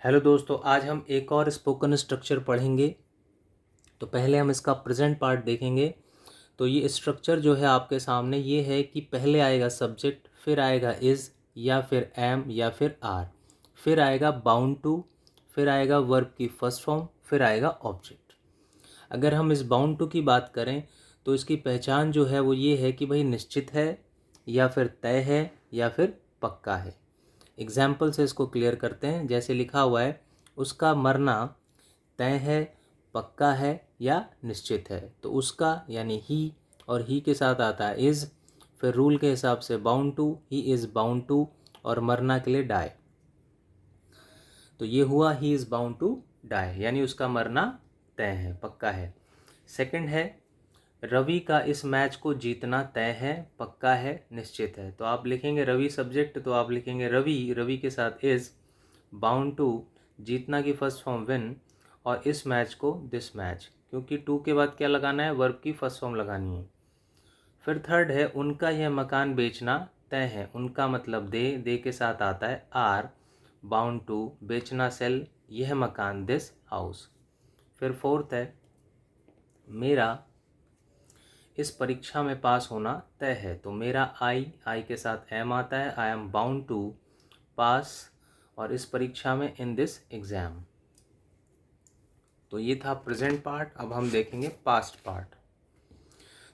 Hello दोस्तों, आज हम एक और स्पोकन स्ट्रक्चर पढ़ेंगे। तो पहले हम इसका प्रेजेंट पार्ट देखेंगे। तो ये स्ट्रक्चर जो है आपके सामने ये है कि पहले आएगा सब्जेक्ट, फिर आएगा इज़ या फिर एम या फिर आर, फिर आएगा बाउंड टू, फिर आएगा वर्ब की फर्स्ट फॉर्म, फिर आएगा ऑब्जेक्ट। अगर हम इस बाउंड टू की बात करें तो इसकी पहचान जो है वो ये है कि भाई निश्चित है या फिर तय है या फिर पक्का है। एग्जाम्पल से इसको क्लियर करते हैं। जैसे लिखा हुआ है, उसका मरना तय है, पक्का है या निश्चित है। तो उसका यानी ही, और ही के साथ आता है इज़, फिर रूल के हिसाब से bound to, he is bound to, और मरना के लिए डाई। तो ये हुआ he is bound to die, यानी उसका मरना तय है, पक्का है। सेकंड है, रवि का इस मैच को जीतना तय है, पक्का है, निश्चित है। तो आप लिखेंगे रवि सब्जेक्ट, तो आप लिखेंगे रवि, रवि के साथ इज़, बाउंड टू, जीतना की फर्स्ट फॉर्म विन, और इस मैच को दिस मैच, क्योंकि टू के बाद क्या लगाना है, वर्ब की फर्स्ट फॉर्म लगानी है। फिर थर्ड है, उनका यह मकान बेचना तय है। उनका मतलब दे के साथ आता है आर, बाउंड टू, बेचना सेल, यह मकान दिस हाउस। फिर फोर्थ है, मेरा इस परीक्षा में पास होना तय है। तो मेरा आई के साथ एम आता है, आई एम बाउंड टू पास, और इस परीक्षा में इन दिस एग्ज़ाम। तो ये था प्रेजेंट पार्ट। अब हम देखेंगे पास्ट पार्ट।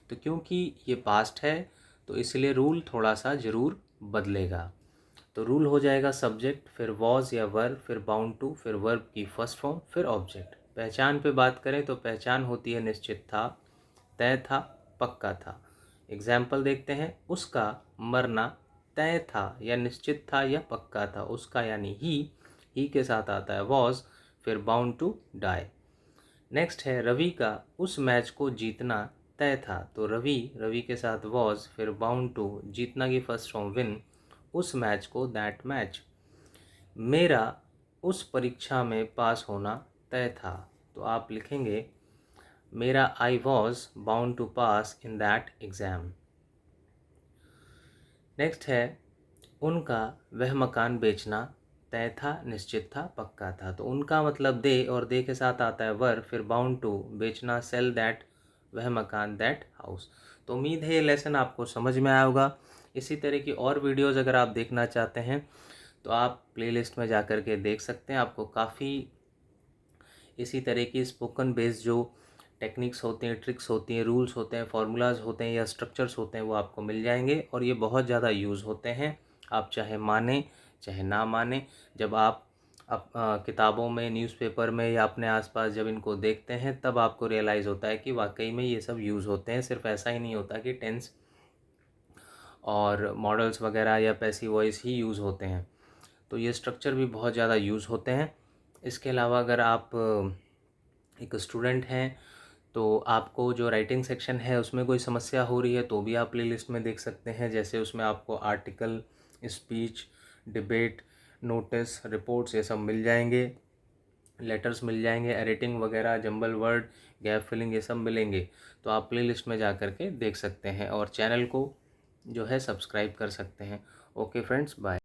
तो क्योंकि ये पास्ट है तो इसलिए रूल थोड़ा सा ज़रूर बदलेगा। तो रूल हो जाएगा सब्जेक्ट, फिर वॉज या वर, फिर बाउंड टू, फिर वर्ब की फर्स्ट फॉर्म, फिर ऑब्जेक्ट। पहचान पे बात करें तो पहचान होती है निश्चित था, तय था, पक्का था। एग्जाम्पल देखते हैं, उसका मरना तय था या निश्चित था या पक्का था। उसका यानी ही के साथ आता है वॉज, फिर बाउंड टू डाई। नेक्स्ट है, रवि का उस मैच को जीतना तय था। तो रवि के साथ वॉज, फिर बाउंड टू, जीतना की फर्स्ट फॉर्म विन, उस मैच को दैट मैच। मेरा उस परीक्षा में पास होना तय था। तो आप लिखेंगे मेरा I was bound to pass in that exam. Next है, उनका वह मकान बेचना तय था, निश्चित था, पक्का था। तो उनका मतलब दे, और दे के साथ आता है वर, फिर बाउंड टू, बेचना सेल दैट, वह मकान दैट हाउस। तो उम्मीद है ये लेसन आपको समझ में आया होगा। इसी तरह की और वीडियोज़ अगर आप देखना चाहते हैं तो आप प्लेलिस्ट में जा कर के देख सकते हैं। आपको काफ़ी इसी तरह की स्पोकन बेस्ड जो टेक्निक्स होते हैं, ट्रिक्स होती हैं, रूल्स होते हैं, फार्मूलाज होते हैं या स्ट्रक्चर्स होते हैं, वो आपको मिल जाएंगे। और ये बहुत ज़्यादा यूज़ होते हैं, आप चाहे माने चाहे ना माने। जब आप किताबों में, न्यूज़पेपर में या अपने आसपास जब इनको देखते हैं तब आपको रियलाइज़ होता है कि वाकई में ये सब यूज़ होते हैं। सिर्फ ऐसा ही नहीं होता कि टेंस और मॉडल्स वगैरह या पैसिव वॉइस ही यूज़ होते हैं। तो ये स्ट्रक्चर भी बहुत ज़्यादा यूज़ होते हैं। इसके अलावा अगर आप एक स्टूडेंट हैं तो आपको जो राइटिंग सेक्शन है उसमें कोई समस्या हो रही है तो भी आप प्लेलिस्ट में देख सकते हैं। जैसे उसमें आपको article, speech, debate, notice, reports ये सब मिल जाएंगे, लेटर्स मिल जाएंगे, एडिटिंग वगैरह, जंबल वर्ड, गैप फिलिंग, ये सब मिलेंगे। तो आप प्लेलिस्ट में जा कर के देख सकते हैं और चैनल को जो है सब्सक्राइब कर सकते हैं। Okay friends, bye.